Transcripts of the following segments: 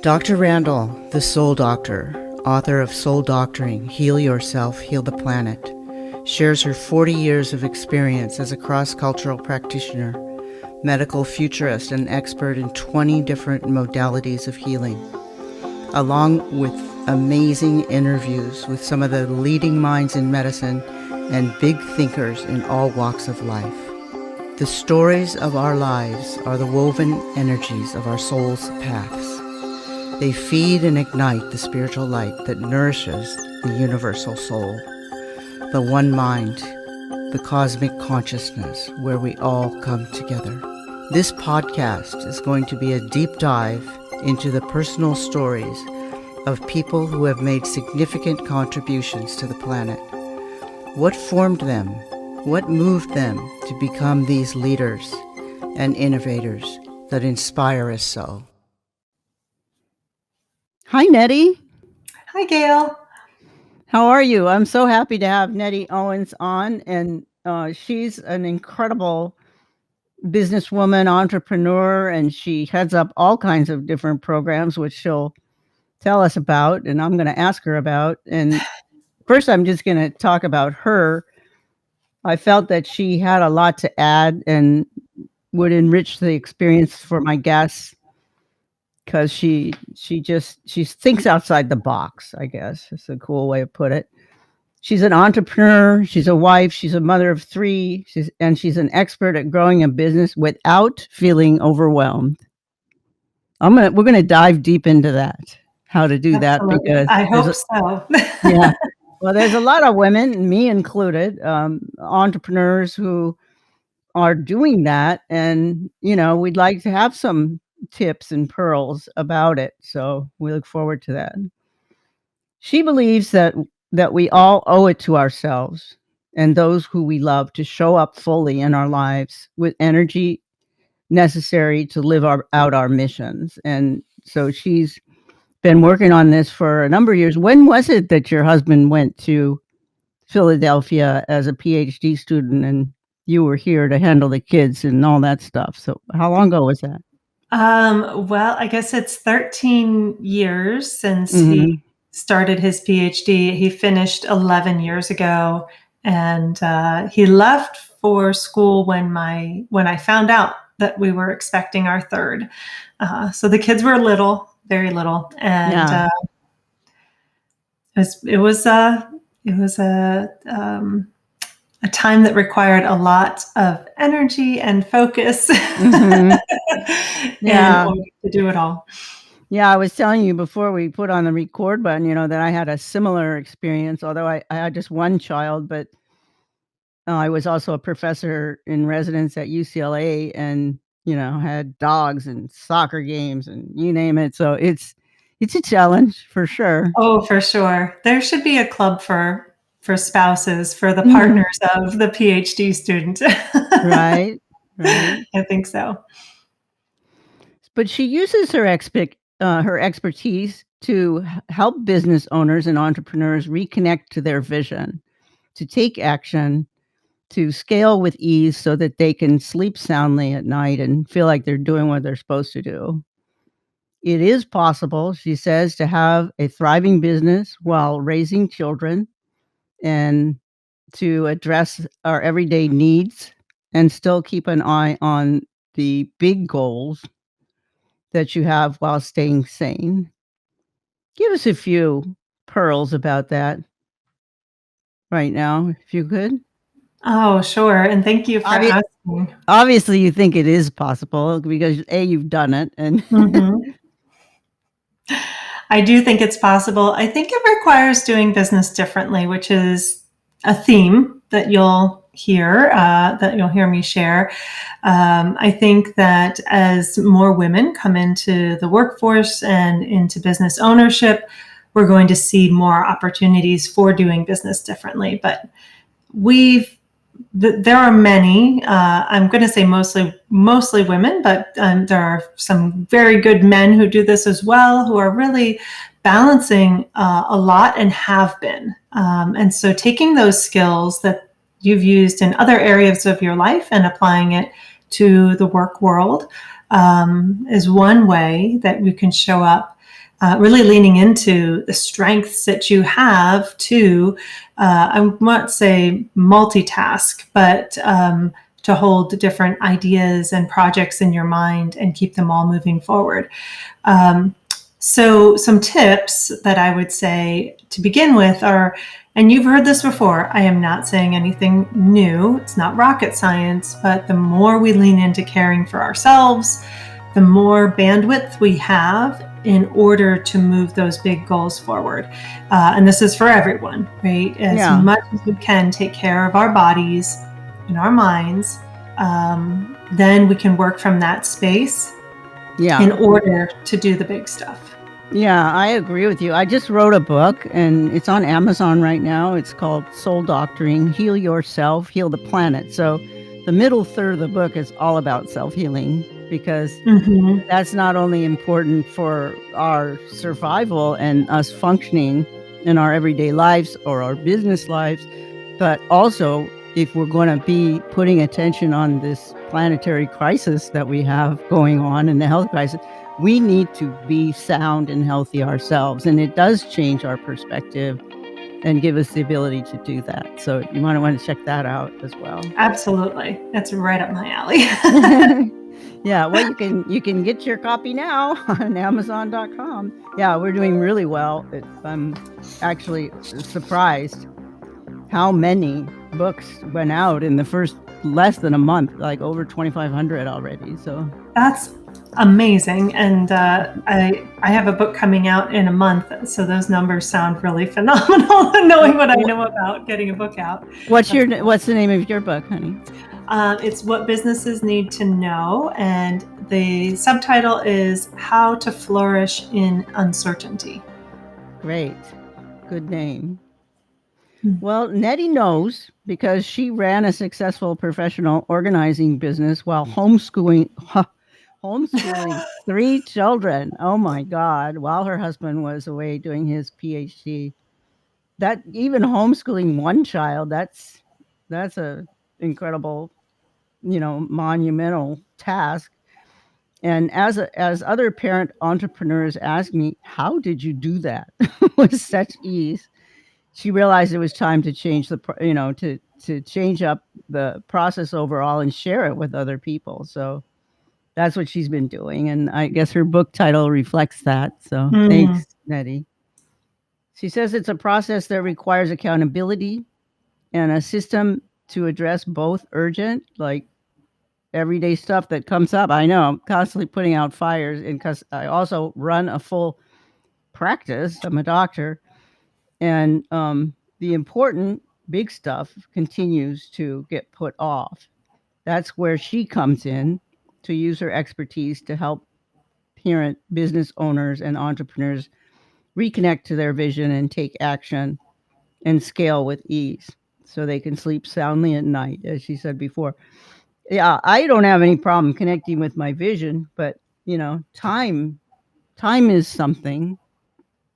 Dr. Randall, the Soul Doctor, author of Soul Doctoring, Heal Yourself, Heal the Planet, shares her 40 years of experience as a cross-cultural practitioner, medical futurist, and expert in 20 different modalities of healing, along with amazing interviews with some of the leading minds in medicine and big thinkers in all walks of life. The stories of our lives are the woven energies of our soul's paths. They feed and ignite the spiritual light that nourishes the universal soul, the one mind, the cosmic consciousness where we all come together. This podcast is going to be a deep dive into the personal stories of people who have made significant contributions to the planet. What formed them? What moved them to become these leaders and innovators that inspire us so? Hi, Nettie. Hi, Gail. How are you? I'm so happy to have Nettie Owens on, and she's an incredible businesswoman, entrepreneur, and she heads up all kinds of different programs, which she'll tell us about, and I'm going to ask her about. And first, I'm just going to talk about her. I felt that she had a lot to add and would enrich the experience for my guests, because she thinks outside the box, I guess. It's a cool way to put it. She's an entrepreneur, she's a wife, she's a mother of three, she's an expert at growing a business without feeling overwhelmed. We're going to dive deep into that, how to do Absolutely. that, because I hope so. Yeah. Well, there's a lot of women, me included, entrepreneurs who are doing that, and we'd like to have some tips and pearls about it. So we look forward to that. She believes that we all owe it to ourselves and those who we love to show up fully in our lives with energy necessary to live out our missions. And so she's been working on this for a number of years. When was it that your husband went to Philadelphia as a PhD student and you were here to handle the kids and all that stuff? So how long ago was that? Well, I guess it's 13 years since he started his PhD. He finished 11 years ago, and he left for school when I found out that we were expecting our third. So the kids were little, very little, and it was a time that required a lot of energy and focus in order to do it all. Yeah, I was telling you before we put on the record button, that I had a similar experience, although I had just one child, but I was also a professor in residence at UCLA and, had dogs and soccer games and you name it. So it's a challenge for sure. Oh, for sure. There should be a club for spouses, for the partners of the PhD student. Right. I think so. But she uses her expertise to help business owners and entrepreneurs reconnect to their vision, to take action, to scale with ease so that they can sleep soundly at night and feel like they're doing what they're supposed to do. It is possible, she says, to have a thriving business while raising children and to address our everyday needs and still keep an eye on the big goals that you have while staying sane. Give us a few pearls about that right now, if you could. Oh, sure. And thank you for asking. Obviously, you think it is possible because you've done it. And I do think it's possible. I think it requires doing business differently, which is a theme that you'll hear me share. I think that as more women come into the workforce and into business ownership, we're going to see more opportunities for doing business differently. But there are many, I'm going to say mostly women, but there are some very good men who do this as well, who are really balancing a lot and have been. And so taking those skills that you've used in other areas of your life and applying it to the work world is one way that you can show up, really leaning into the strengths that you have to, I won't say multitask, but to hold different ideas and projects in your mind and keep them all moving forward. So some tips that I would say to begin with are, and you've heard this before, I am not saying anything new. It's not rocket science, but the more we lean into caring for ourselves, the more bandwidth we have in order to move those big goals forward. And this is for everyone, right? As much as we can take care of our bodies and our minds, then we can work from that space in order to do the big stuff. Yeah, I agree with you. I just wrote a book and it's on Amazon right now. It's called Soul Doctoring, Heal Yourself, Heal the Planet. So the middle third of the book is all about self-healing, because that's not only important for our survival and us functioning in our everyday lives or our business lives, but also if we're going to be putting attention on this planetary crisis that we have going on and the health crisis, we need to be sound and healthy ourselves. And it does change our perspective and give us the ability to do that. So you might want to check that out as well. Absolutely. That's right up my alley. Yeah, well, you can get your copy now on Amazon.com. Yeah, we're doing really well. I'm actually surprised how many books went out in the first less than a month, like over 2,500 already. So that's amazing. And I have a book coming out in a month, so those numbers sound really phenomenal. Knowing what I know about getting a book out. What's the name of your book, honey? It's What Businesses Need to Know, and the subtitle is How to Flourish in Uncertainty. Great. Good name. Well, Nettie knows because she ran a successful professional organizing business while homeschooling 3 children. Oh my God. While her husband was away doing his PhD. That even homeschooling one child, that's a incredible, monumental task. And as other parent entrepreneurs ask me, how did you do that with such ease? She realized it was time to change to change up the process overall and share it with other people. So that's what she's been doing. And I guess her book title reflects that. So thanks, Nettie. She says it's a process that requires accountability and a system to address both urgent, like everyday stuff that comes up. I know I'm constantly putting out fires, and because I also run a full practice, I'm a doctor. And the important big stuff continues to get put off. That's where she comes in to use her expertise to help parent business owners and entrepreneurs reconnect to their vision and take action and scale with ease so they can sleep soundly at night, as she said before. Yeah, I don't have any problem connecting with my vision, but, time is something.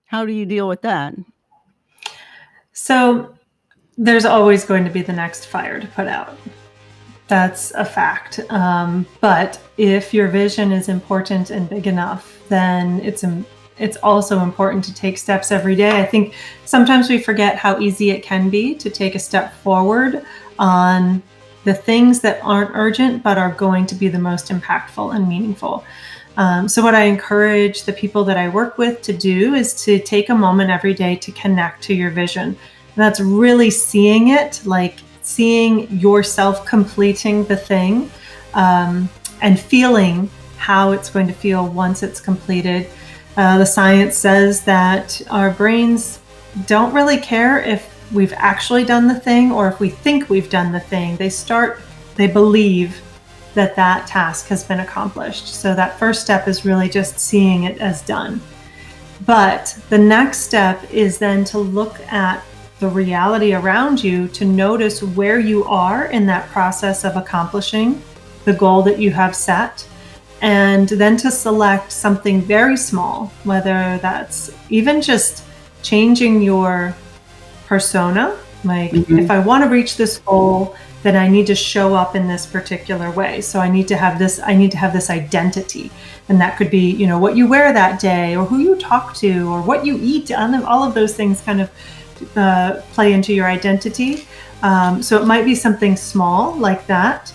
How do you deal with that? So there's always going to be the next fire to put out. That's a fact. But if your vision is important and big enough, then it's also important to take steps every day. I think sometimes we forget how easy it can be to take a step forward on the things that aren't urgent, but are going to be the most impactful and meaningful. So what I encourage the people that I work with to do is to take a moment every day to connect to your vision. And that's really seeing it, like seeing yourself completing the thing, and feeling how it's going to feel once it's completed. The science says that our brains don't really care if we've actually done the thing or if we think we've done the thing. They believe that task has been accomplished. So that first step is really just seeing it as done. But the next step is then to look at the reality around you, to notice where you are in that process of accomplishing the goal that you have set, and then to select something very small, whether that's even just changing your persona. Like, if I want to reach this goal, then I need to show up in this particular way. So I need to have this identity. And that could be, what you wear that day, or who you talk to, or what you eat. All of those things kind of play into your identity. So it might be something small like that,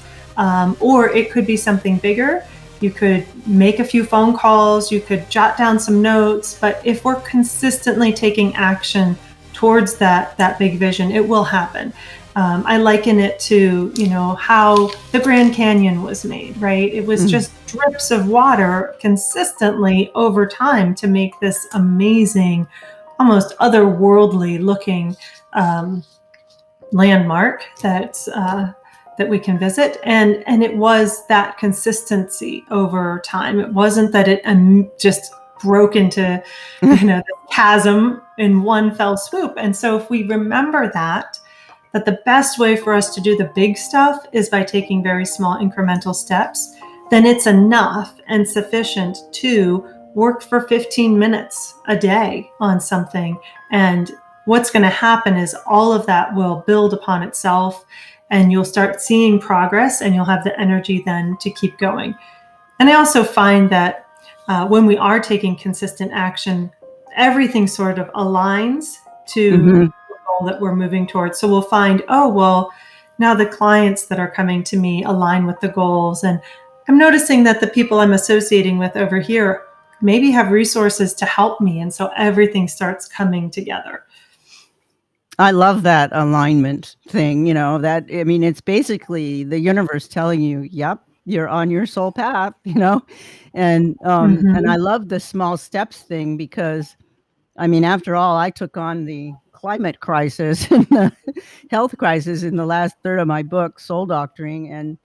or it could be something bigger. You could make a few phone calls, you could jot down some notes, but if we're consistently taking action towards that big vision, it will happen. I liken it to, how the Grand Canyon was made, right? It was just drips of water consistently over time to make this amazing, almost otherworldly looking landmark that we can visit, and it was that consistency over time. It wasn't that it just broke into the chasm in one fell swoop. And so if we remember that the best way for us to do the big stuff is by taking very small incremental steps, then it's enough and sufficient to work for 15 minutes a day on something. And what's going to happen is all of that will build upon itself, and you'll start seeing progress, and you'll have the energy then to keep going. And I also find that when we are taking consistent action, everything sort of aligns to the goal that we're moving towards. So we'll find, now the clients that are coming to me align with the goals. And I'm noticing that the people I'm associating with over here maybe have resources to help me. And so everything starts coming together. I love that alignment thing, it's basically the universe telling you, yep, you're on your soul path, and I love the small steps thing because, after all, I took on the climate crisis and the health crisis in the last third of my book, Soul Doctoring. And,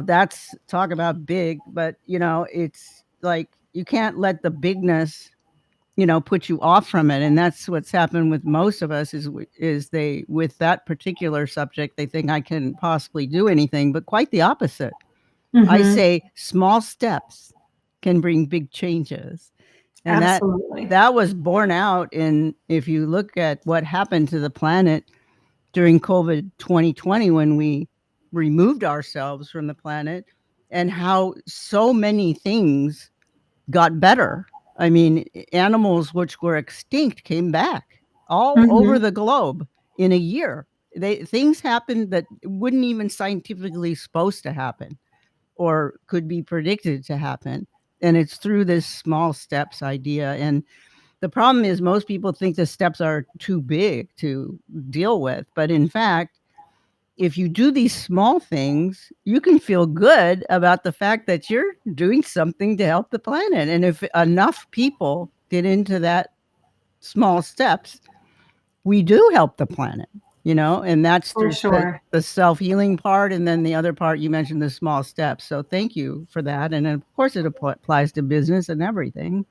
that's talk about big, but, it's like, you can't let the bigness put you off from it. And that's what's happened with most of us is they, with that particular subject, they think I can possibly do anything, but quite the opposite. I say small steps can bring big changes. And Absolutely. that was borne out in, if you look at what happened to the planet during COVID 2020, when we removed ourselves from the planet, and how so many things got better. Animals which were extinct came back all over the globe in a year. Things happened that wouldn't even scientifically supposed to happen or could be predicted to happen. And it's through this small steps idea. And the problem is most people think the steps are too big to deal with. But in fact, if you do these small things, you can feel good about the fact that you're doing something to help the planet. And if enough people get into that small steps, we do help the planet, and that's For sure. the self-healing part. And then the other part, you mentioned the small steps. So thank you for that. And of course it applies to business and everything.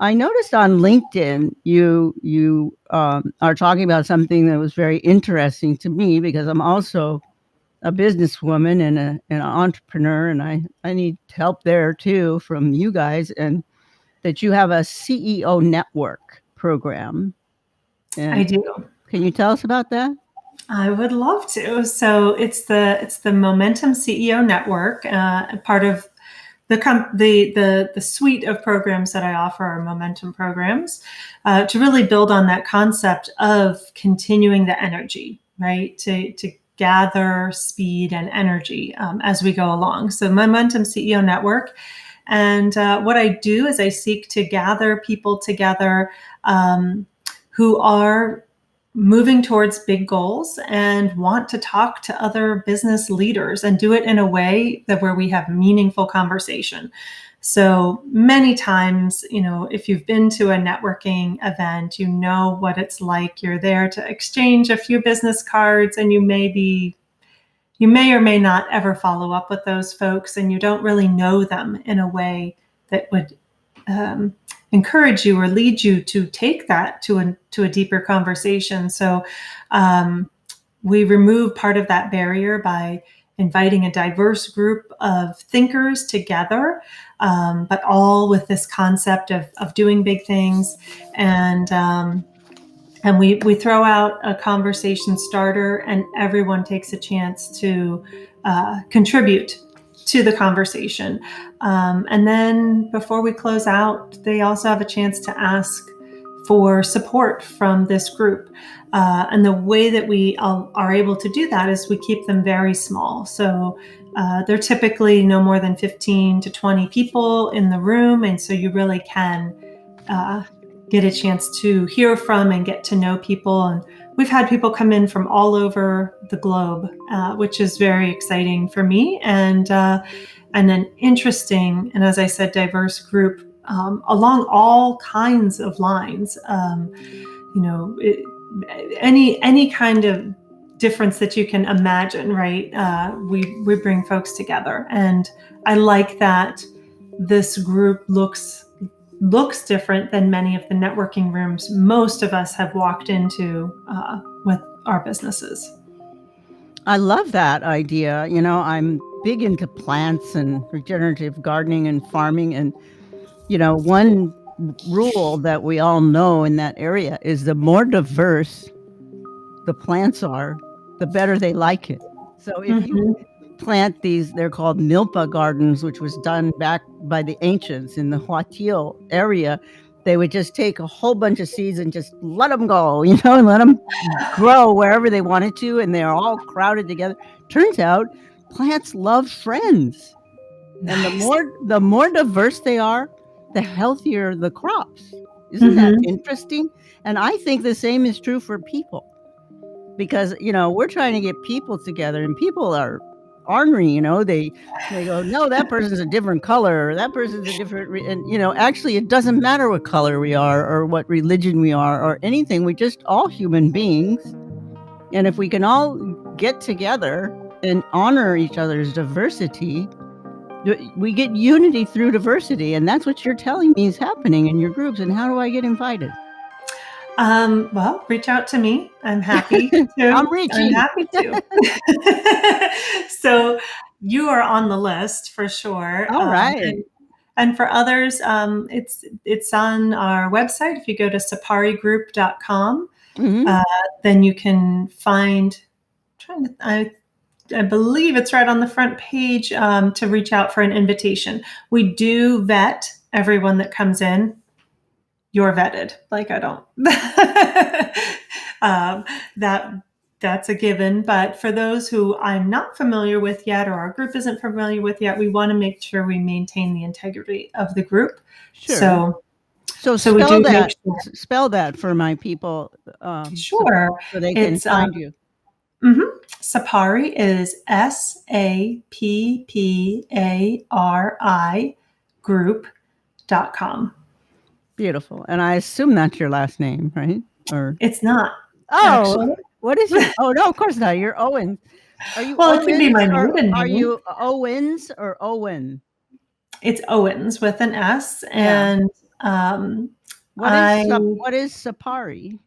I noticed on LinkedIn, you are talking about something that was very interesting to me, because I'm also a businesswoman and an entrepreneur, and I need help there too from you guys, and that you have a CEO network program. And I do. Can you tell us about that? I would love to. So it's the Momentum CEO Network, part of the suite of programs that I offer are Momentum programs, to really build on that concept of continuing the energy, right? To gather speed and energy as we go along. So Momentum CEO Network. And what I do is I seek to gather people together who are moving towards big goals and want to talk to other business leaders and do it in a way that where we have meaningful conversation. So many times, if you've been to a networking event, you know what it's like. You're there to exchange a few business cards, and you may or may not ever follow up with those folks, and you don't really know them in a way that would encourage you or lead you to take that to a deeper conversation. So we remove part of that barrier by inviting a diverse group of thinkers together, but all with this concept of doing big things. And And we throw out a conversation starter, and everyone takes a chance to contribute to the conversation. And then before we close out, they also have a chance to ask for support from this group. And the way that we are able to do that is we keep them very small. So they're typically no more than 15 to 20 people in the room. And so you really can get a chance to hear from and get to know people. And we've had people come in from all over the globe, which is very exciting for me, and an interesting, and as I said, diverse group along all kinds of lines. Any kind of difference that you can imagine, right? We bring folks together, and I like that this group looks different than many of the networking rooms most of us have walked into with our businesses. I love that idea. I'm big into plants and regenerative gardening and farming. And, one rule that we all know in that area is the more diverse the plants are, the better they like it. So if you plant these, they're called milpa gardens, which was done back by the ancients in the Huatil area. They would just take a whole bunch of seeds and just let them go, and let them grow wherever they wanted to. And they're all crowded together. Turns out plants love friends. Nice. And the more diverse they are, the healthier the crops. Isn't that interesting? And I think the same is true for people. Because, we're trying to get people together, and people are ornery, they go, no, that person's a different color, or that person's a different, and, actually it doesn't matter what color we are or what religion we are or anything. We're just all human beings. And if we can all get together and honor each other's diversity, we get unity through diversity. And that's what you're telling me is happening in your groups. And how do I get invited? Well, reach out to me. I'm happy to. I'm reaching. I'm happy to. So you are on the list for sure. All right. And for others, it's on our website. If you go to saparigroup.com, then you can find. I believe it's right on the front page to reach out for an invitation. We do vet everyone that comes in. You're vetted. Like, I don't. That's a given. But for those who I'm not familiar with yet, or our group isn't familiar with yet, we want to make sure we maintain the integrity of the group. Sure. So spell that. Spell that for my people. Sure. So they can find you. Sapari is SAPPARI group.com. Beautiful. And I assume that's your last name, right? Or it's not. Oh, actually. What is it? Oh, no, of course not. You're Owens. Are you well, Owens, it could be my maiden name. Are you Owens or Owen? It's Owens with an S. And what is Sapari?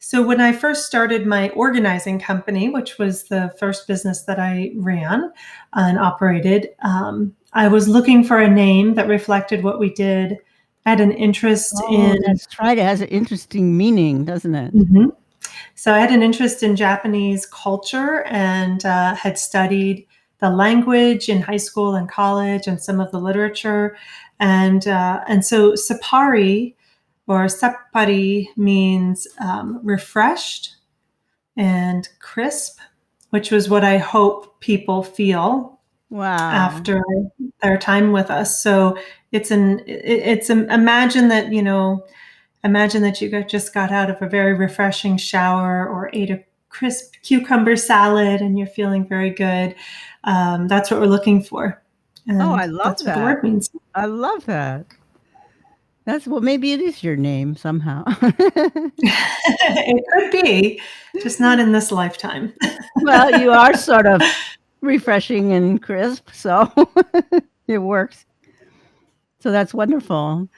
So when I first started my organizing company, which was the first business that I ran and operated, I was looking for a name that reflected what we did. I had an interest in. That's right. It has an interesting meaning, doesn't it? So I had an interest in Japanese culture and had studied the language in high school and college and some of the literature. And so Sapari or Sappari means refreshed and crisp, which was what I hope people feel after their time with us. So imagine that, imagine that you just got out of a very refreshing shower or ate a crisp cucumber salad and you're feeling very good. That's what we're looking for. And I love that's that. What the word means. I love that. Maybe it is your name somehow. It could be, just not in this lifetime. Well, you are sort of refreshing and crisp, so it works. So that's wonderful.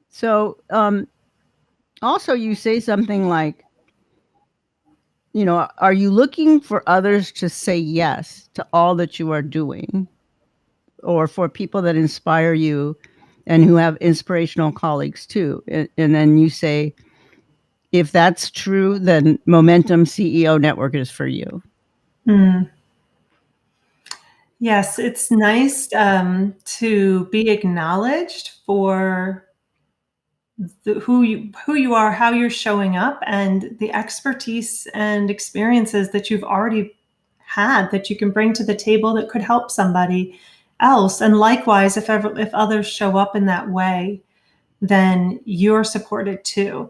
So also you say something like, are you looking for others to say yes to all that you are doing, or for people that inspire you and who have inspirational colleagues too? And then you say, if that's true, then Momentum CEO Network is for you. Yes, it's nice to be acknowledged for who you are, how you're showing up, and the expertise and experiences that you've already had that you can bring to the table that could help somebody else. And likewise, if others show up in that way, then you're supported too.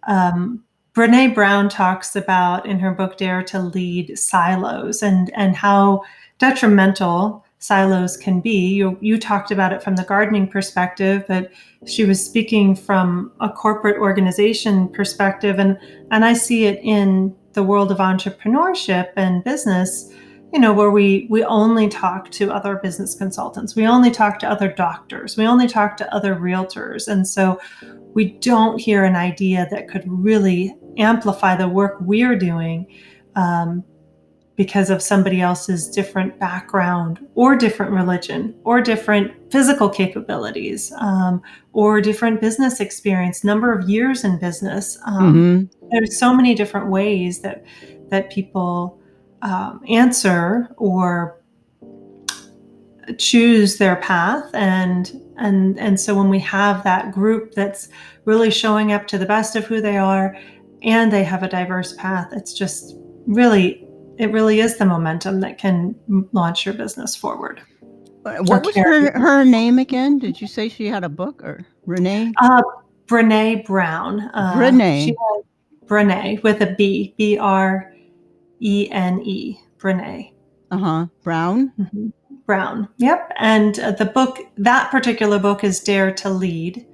Brene Brown talks about in her book Dare to Lead silos and how detrimental silos can be. You talked about it from the gardening perspective, but she was speaking from a corporate organization perspective, and I see it in the world of entrepreneurship and business, where we only talk to other business consultants, we only talk to other doctors, we only talk to other realtors, and so we don't hear an idea that could really amplify the work we're doing because of somebody else's different background or different religion or different physical capabilities or different business experience, number of years in business. There's so many different ways that people answer or choose their path, and so when we have that group that's really showing up to the best of who they are and they have a diverse path, it's just it really is the momentum that can launch your business forward. What was her name again? Did you say she had a book? Or Renee? Brene Brown. Brene. Brene with a B, Brene. Brene. Brown. Mm-hmm. Brown. Yep. And that particular book is Dare to Lead.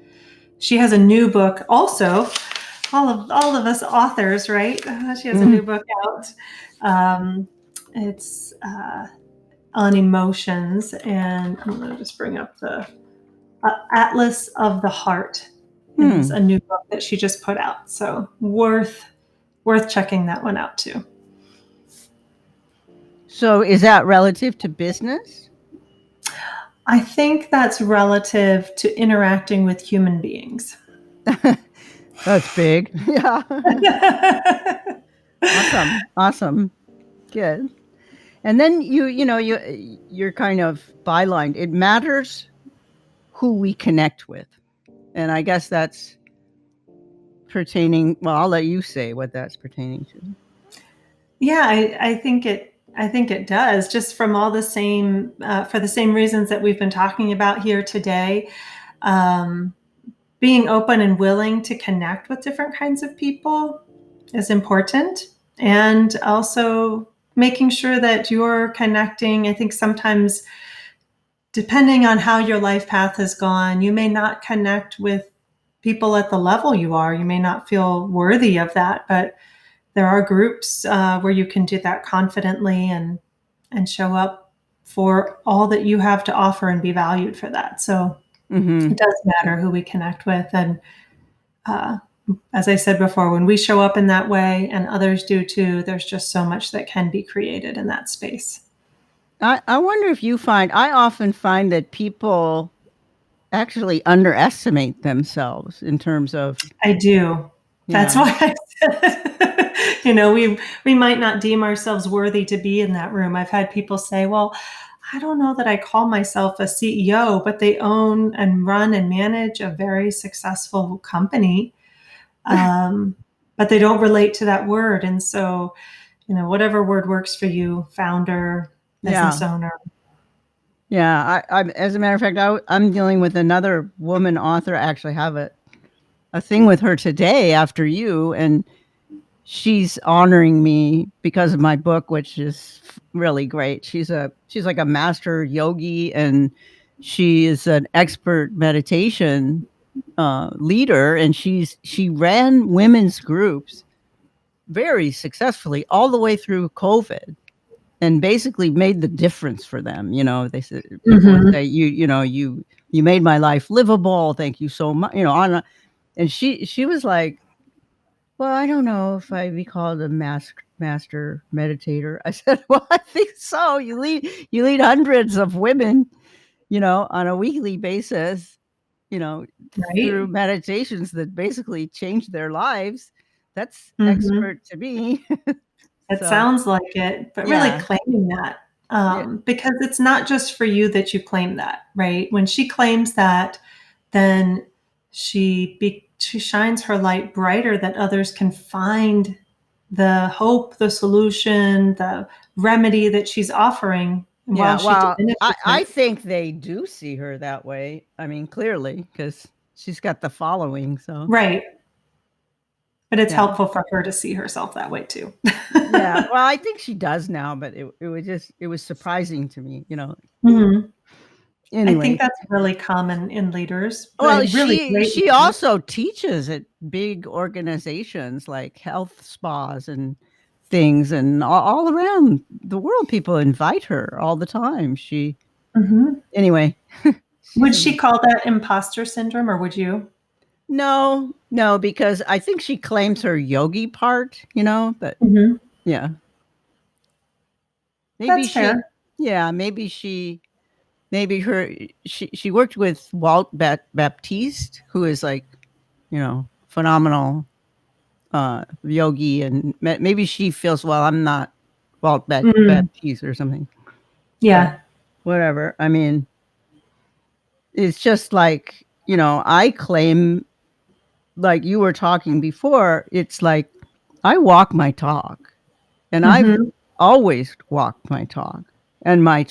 She has a new book also. All of us authors, right? She has a new book out. It's on emotions, and I'm going to just bring up the Atlas of the Heart. Is a new book that she just put out. So worth checking that one out too. So is that relative to business? I think that's relative to interacting with human beings. That's big. Yeah. Awesome. Good. And then you're kind of bylined. It matters who we connect with. And I guess that's pertaining. Well, I'll let you say what that's pertaining to. Yeah, I think it does, just from all the same, for the same reasons that we've been talking about here today. Being open and willing to connect with different kinds of people is important. And also making sure that you're connecting. I think sometimes, depending on how your life path has gone, you may not connect with people at the level you are. You may not feel worthy of that, but there are groups where you can do that confidently and show up for all that you have to offer and be valued for that. So it does matter who we connect with. And as I said before, when we show up in that way and others do too, there's just so much that can be created in that space. I wonder if I often find that people actually underestimate themselves in terms of. I do. That's why I said, we might not deem ourselves worthy to be in that room. I've had people say, well, I don't know that I call myself a CEO, but they own and run and manage a very successful company. But they don't relate to that word. And so, whatever word works for you, founder, business owner. Yeah. I as a matter of fact, I'm dealing with another woman author. I actually have a thing with her today after you, and she's honoring me because of my book, which is really great. She's like a master yogi, and she is an expert meditation leader, and she ran women's groups very successfully all the way through COVID, and basically made the difference for them. They said, people would say, you made my life livable. Thank you so much. And she was like, well, I don't know if I'd be called a master meditator. I said, well, I think so. You lead hundreds of women, on a weekly basis, right? Through meditations that basically change their lives. That's Mhm. expert to me. It So, sounds like it, but really yeah. claiming that, Yeah. because it's not just for you that you claim that, right? When she claims that, then she shines her light brighter that others can find the hope, the solution, the remedy that she's offering. And while Yeah, she well, diminishes I it, think they do see her that way. I mean, clearly, because she's got the following, so, right? But it's yeah. helpful for her to see herself that way too. Yeah, well, I think she does now, but it was surprising to me, Mhm. I think Anyway, that's really common in leaders, well, and really great she leaders. also teaches at big organizations like health spas and things, and all around the world, people invite her all the time. Mhm. Anyway, she's Would an she call that imposter syndrome, or would you? No, no, because I think she claims her yogi part, but Mhm. yeah. Maybe That's she fair. yeah, maybe her she worked with Walt Baptiste, who is like, phenomenal yogi, and maybe she feels, well, I'm not Walt Mm, Baptiste or something. But yeah. whatever. I mean, it's just like, I claim, like you were talking before, it's like I walk my talk. And I've Mhm. always walked my talk, and my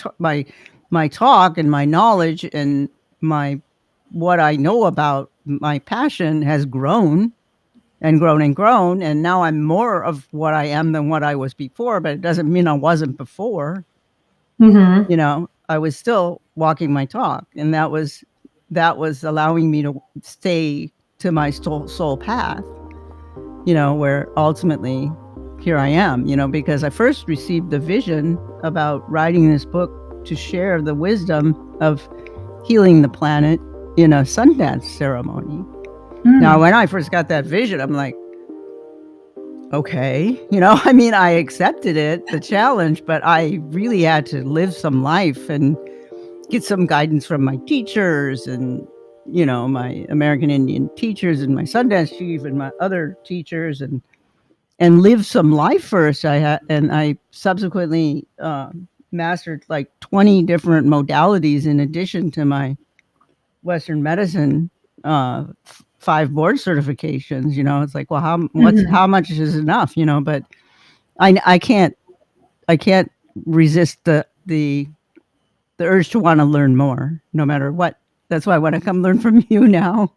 talk and my knowledge and my what I know about my passion has grown and grown and grown, and now I'm more of what I am than what I was before, but it doesn't mean I wasn't before. Mhm. I was still walking my talk, and that was allowing me to stay to my soul path, where ultimately here I am, because I first received the vision about writing this book to share the wisdom of healing the planet in a Sundance ceremony. Now, Mm. when I first got that vision, I'm like, okay, I mean, I accepted it, the challenge, but I really had to live some life and get some guidance from my teachers and, my American Indian teachers and my Sundance chief and my other teachers, and live some life first. I subsequently mastered like 20 different modalities in addition to my Western medicine 5 board certifications. It's like, well, Mhm. how much is enough? But I can't resist the urge to want to learn more, no matter what. That's why I want to come learn from you now.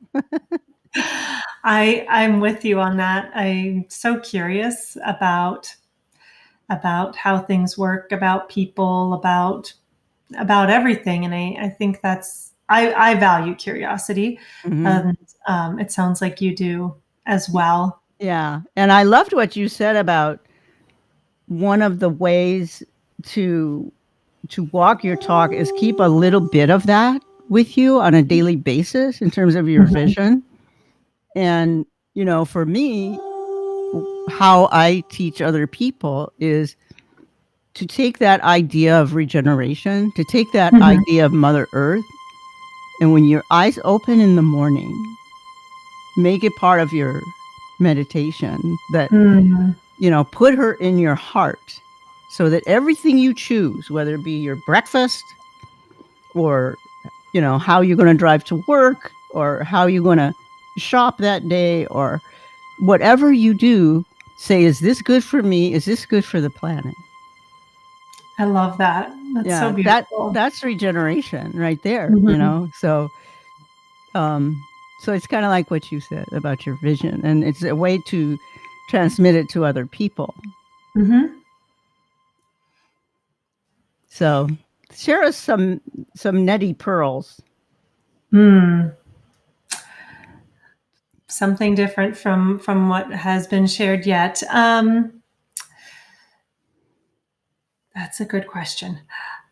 I'm with you on that. I'm so curious about how things work, about people, about everything, and I think I value curiosity, Hmm. and it sounds like you do as well. Yeah, and I loved what you said about one of the ways to walk your talk is keep a little bit of that with you on a daily basis in terms of your Mhm. vision. And, for me, how I teach other people is to take that idea of regeneration, to take that Mhm. idea of Mother Earth, and when your eyes open in the morning, make it part of your meditation that, Mm. put her in your heart so that everything you choose, whether it be your breakfast or how you're going to drive to work or how you're going to shop that day or whatever you do, say, is this good for me, is this good for the planet? I love that. That's so Yeah, beautiful. that's regeneration right there, Mhm. um so it's kind of like what you said about your vision, and it's a way to transmit it to other people. Mhm. So share us some Nettie pearls. Mm. Something different from what has been shared yet. That's a good question.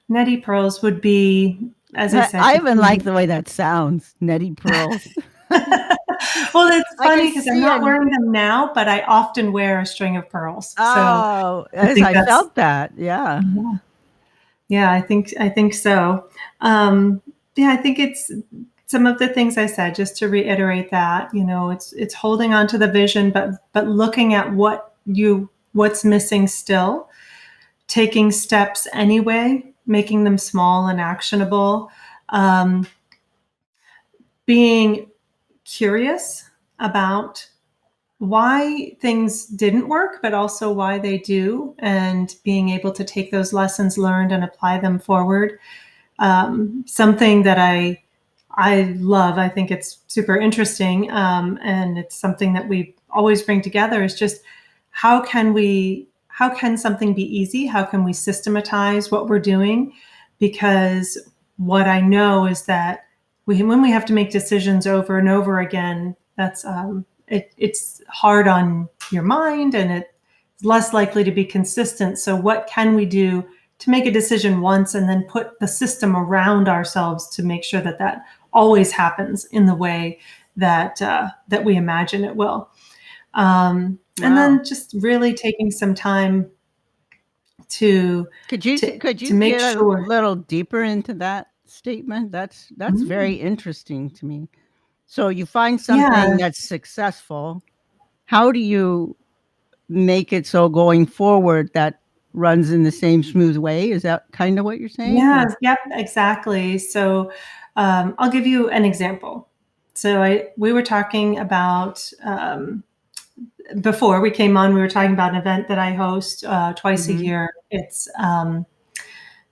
Nettie Pearls would be, as I said, I just even like the way that sounds, Nettie pearls. well, it's I can funny because I'm see not it. wearing them now, but I often wear a string of pearls. So Oh, I as think I that's felt that. Yeah. yeah, yeah. I think so. Um, yeah, I think it's some of the things I said, just to reiterate that, it's holding on to the vision, but looking at what's missing still, taking steps anyway, making them small and actionable, um, being curious about why things didn't work, but also why they do, and being able to take those lessons learned and apply them forward. Something that I love, I think it's super interesting, and it's something that we always bring together, is just how can something be easy? How can we systematize what we're doing? Because what I know is that when we have to make decisions over and over again, it's hard on your mind, and it's less likely to be consistent. So what can we do to make a decision once and then put the system around ourselves to make sure that that always happens in the way that we imagine it will? And Wow. then just really taking some time to Could to you make get a sure. little deeper into that statement? That's very Mm, interesting to me. So you find something yeah, that's successful. How do you make it so going forward that runs in the same smooth way? Is that kind of what you're saying? yeah, Or yep, exactly. So I'll give you an example. So we were talking about before we came on. We were talking about an event that I host twice a mhm. year. It's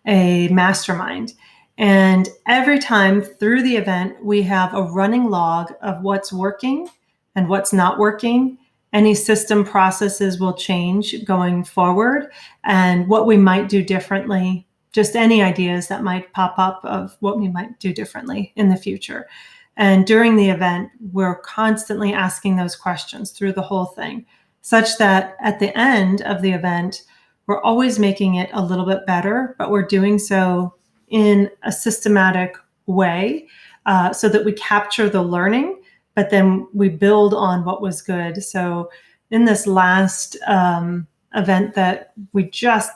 a mastermind. And every time through the event, we have a running log of what's working and what's not working. Any system processes will change going forward, and what we might do differently, just any ideas that might pop up of what we might do differently in the future. And during the event, we're constantly asking those questions through the whole thing, such that at the end of the event, we're always making it a little bit better, but we're doing so in a systematic way, so that we capture the learning, but then we build on what was good. So in this last event that we just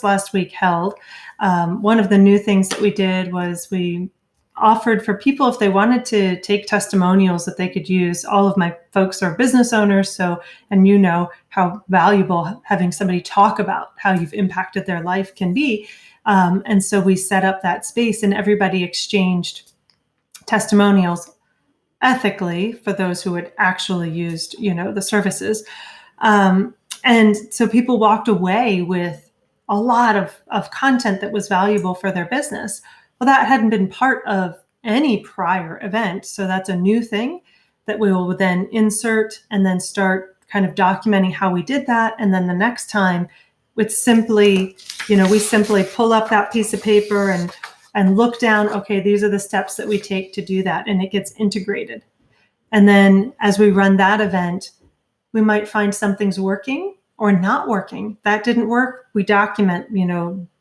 last week held, one of the new things that we did was we offered for people, if they wanted to take testimonials that they could use. All of my folks are business owners, so, and how valuable having somebody talk about how you've impacted their life can be. And so we set up that space, and everybody exchanged testimonials ethically for those who had actually used, the services. Um, and so people walked away with a lot of content that was valuable for their business. Well, that hadn't been part of any prior event. So that's a new thing that we will then insert and then start kind of documenting how we did that. And then the next time, it's simply, we simply pull up that piece of paper and look down, okay, these are the steps that we take to do that. And it gets integrated. And then as we run that event, we might find something's working or not working. That didn't work. We document,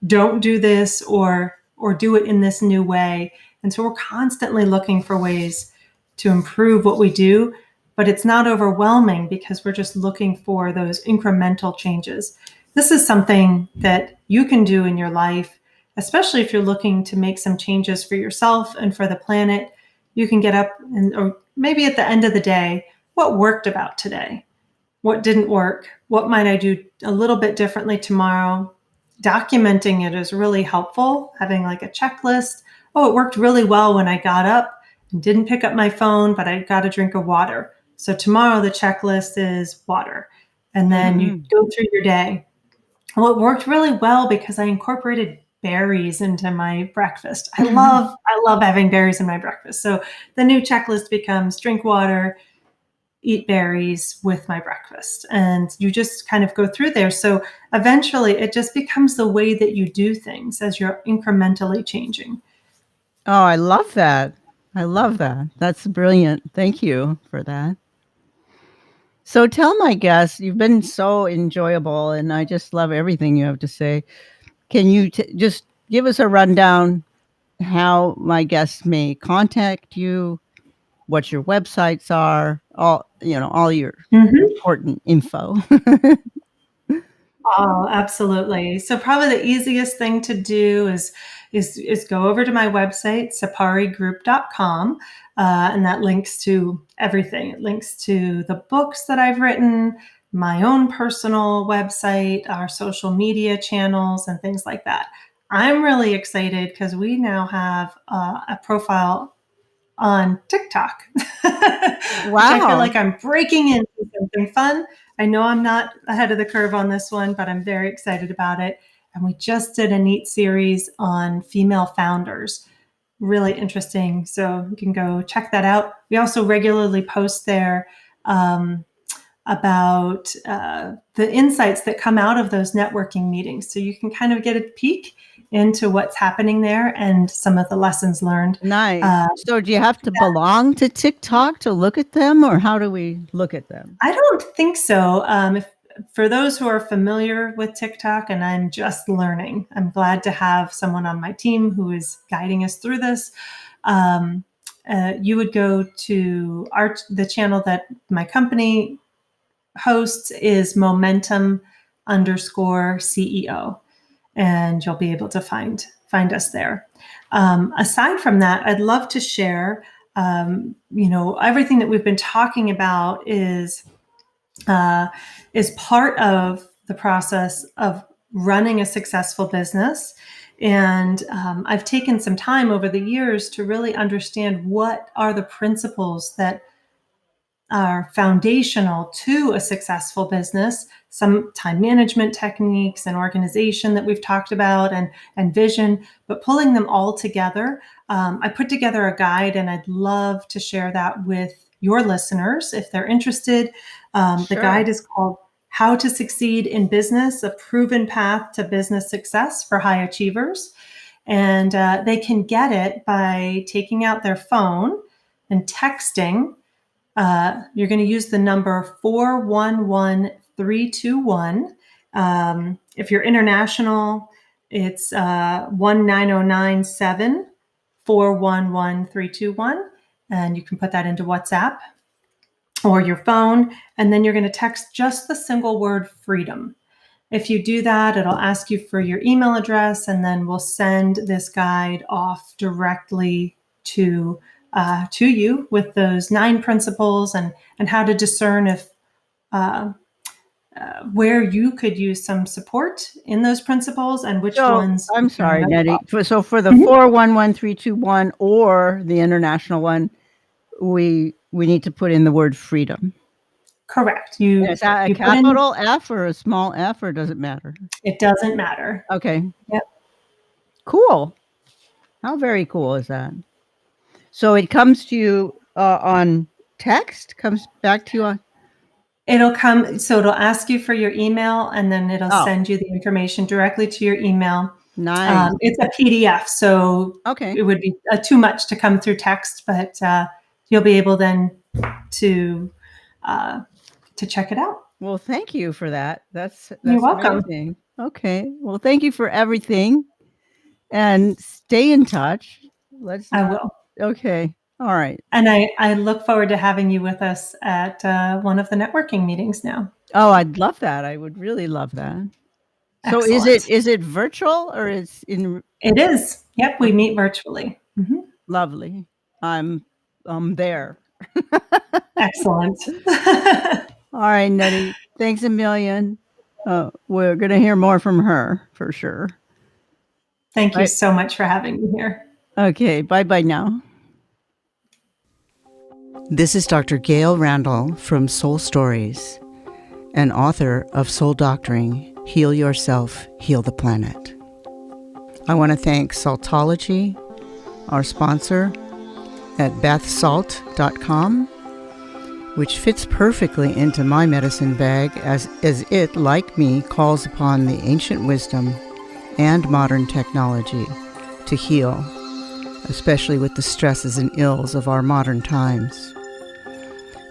don't do this, or do it in this new way. And so we're constantly looking for ways to improve what we do, but it's not overwhelming because we're just looking for those incremental changes. This is something that you can do in your life, especially if you're looking to make some changes for yourself and for the planet. You can get up or maybe at the end of the day, what worked about today? What didn't work? What might I do a little bit differently tomorrow? Documenting it is really helpful, having like a checklist. Oh, it worked really well when I got up and didn't pick up my phone, but I got a drink of water. So tomorrow the checklist is water. And then you Mhm. go through your day. Well, it worked really well because I incorporated berries into my breakfast. I love having berries in my breakfast. So the new checklist becomes drink water, eat berries with my breakfast. And you just kind of go through there. So eventually it just becomes the way that you do things as you're incrementally changing. Oh, I love that. I love that. That's brilliant. Thank you for that. So tell my guests, you've been so enjoyable and I just love everything you have to say. Can you just give us a rundown how my guests may contact you, what your websites are, all your Mhm. important info? Oh, absolutely. So probably the easiest thing to do is is go over to my website, saparigroup.com, and that links to everything. It links to the books that I've written, my own personal website, our social media channels, and things like that. I'm really excited because we now have a profile on TikTok, which I feel like I'm breaking into something fun. I know I'm not ahead of the curve on this one, but I'm very excited about it. And we just did a neat series on female founders. Really interesting. So you can go check that out. We also regularly post there about the insights that come out of those networking meetings. So you can kind of get a peek into what's happening there and some of the lessons learned. Nice. So do you have to belong to TikTok to look at them, or how do we look at them? I don't think so. For those who are familiar with TikTok, and I'm just learning, I'm glad to have someone on my team who is guiding us through this. You would go to the channel that my company hosts is momentum_CEO, and you'll be able to find us there. Aside from that, I'd love to share, everything that we've been talking about is part of the process of running a successful business. And I've taken some time over the years to really understand what are the principles that are foundational to a successful business, some time management techniques and organization that we've talked about, and vision, but pulling them all together. I put together a guide, and I'd love to share that with your listeners if they're interested. Sure. The guide is called How to Succeed in Business, a Proven Path to Business Success for High Achievers. And they can get it by taking out their phone and texting. You're going to use the number 411321. If you're international, it's 19097411321. And you can put that into WhatsApp or your phone. And then you're going to text just the single word freedom. If you do that, it'll ask you for your email address, and then we'll send this guide off directly to you with those 9 principles and how to discern if where you could use some support in those principles and which ones. I'm sorry, Nettie. So for the 411321 or the international one, we need to put in the word freedom. Correct. Is that a capital F or a small f, or does it matter? It doesn't matter. Okay. Yep. Cool. How very cool is that? So it comes to you on text, comes back to you on? It'll ask you for your email, and then it'll send you the information directly to your email. Nice. It's a PDF, so it would be too much to come through text, but you'll be able then to check it out. Well, thank you for that. That's You're welcome. Amazing. Okay. Well, thank you for everything, and stay in touch. I will. Okay. All right. And I look forward to having you with us at one of the networking meetings now. Oh, I'd love that. I would really love that. So Excellent. is it virtual or it's in? It is. Yep. We meet virtually. Mm-hmm. Lovely. I'm there. Excellent. All right, Nettie. Thanks a million. We're going to hear more from her for sure. Thank you so much for having me here. Okay. Bye-bye now. This is Dr. Gail Randall from Soul Stories, and author of Soul Doctoring, Heal Yourself, Heal the Planet. I want to thank Saltology, our sponsor, at bathsalt.com, which fits perfectly into my medicine bag as it, like me, calls upon the ancient wisdom and modern technology to heal, especially with the stresses and ills of our modern times.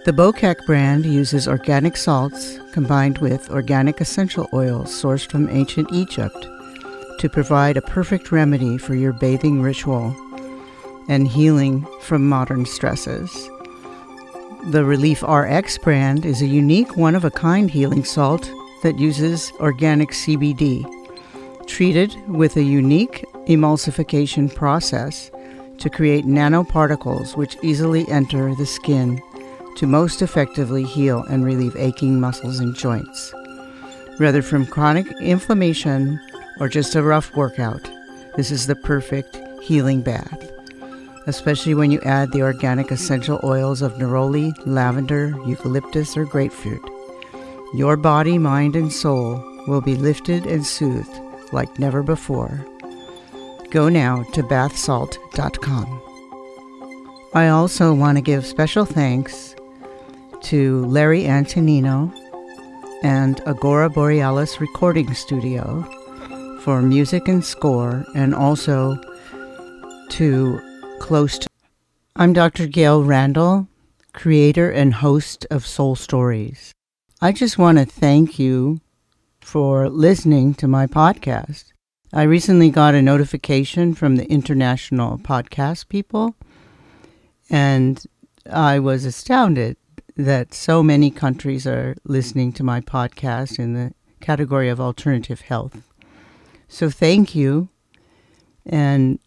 The Bokek brand uses organic salts combined with organic essential oils sourced from ancient Egypt to provide a perfect remedy for your bathing ritual and healing from modern stresses. The Relief RX brand is a unique one-of-a-kind healing salt that uses organic CBD, treated with a unique emulsification process to create nanoparticles which easily enter the skin to most effectively heal and relieve aching muscles and joints. Whether from chronic inflammation or just a rough workout, this is the perfect healing bath, especially when you add the organic essential oils of neroli, lavender, eucalyptus, or grapefruit. Your body, mind, and soul will be lifted and soothed like never before. Go now to bathsalt.com. I also want to give special thanks to Larry Antonino and Agora Borealis Recording Studio for music and score, and also to Close to... I'm Dr. Gail Randall, creator and host of Soul Stories. I just want to thank you for listening to my podcast. I recently got a notification from the International Podcast People, and I was astounded that so many countries are listening to my podcast in the category of alternative health. So thank you, and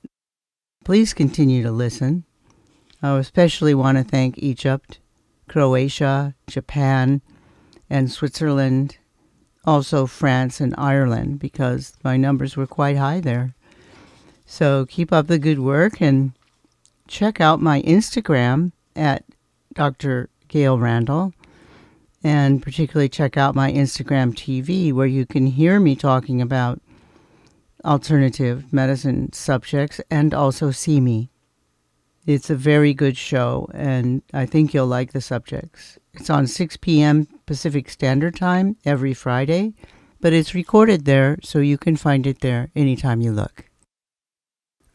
please continue to listen. I especially want to thank Egypt, Croatia, Japan, and Switzerland, also France and Ireland, because my numbers were quite high there. So keep up the good work and check out my Instagram at Dr. Gail Randall, and particularly check out my Instagram TV, where you can hear me talking about alternative medicine subjects and also see me. It's a very good show, and I think you'll like the subjects. It's on 6 p.m. Pacific Standard Time every Friday, but it's recorded there, so you can find it there anytime you look.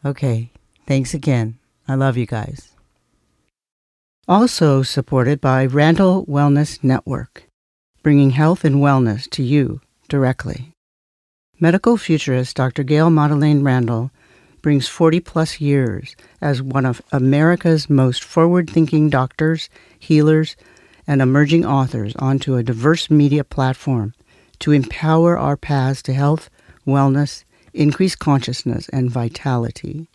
Okay, thanks again. I love you guys. Also supported by Randall Wellness Network, bringing health and wellness to you directly. Medical futurist Dr. Gail Madeleine Randall brings 40-plus years as one of America's most forward-thinking doctors, healers, and emerging authors onto a diverse media platform to empower our paths to health, wellness, increased consciousness, and vitality.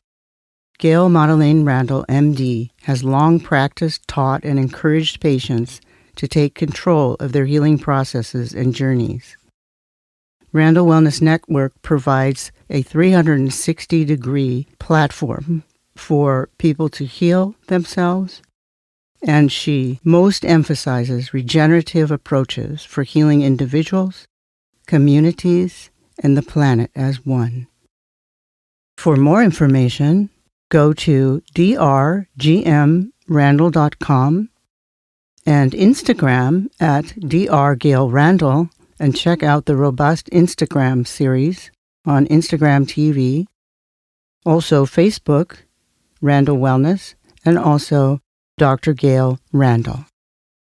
Gail Madeleine Randall, MD, has long practiced, taught, and encouraged patients to take control of their healing processes and journeys. Randall Wellness Network provides a 360-degree platform for people to heal themselves, and she most emphasizes regenerative approaches for healing individuals, communities, and the planet as one. For more information, go to drgmrandall.com and Instagram at drgailrandall, and check out the robust Instagram series on Instagram TV, also Facebook, Randall Wellness, and also Dr. Gail Randall.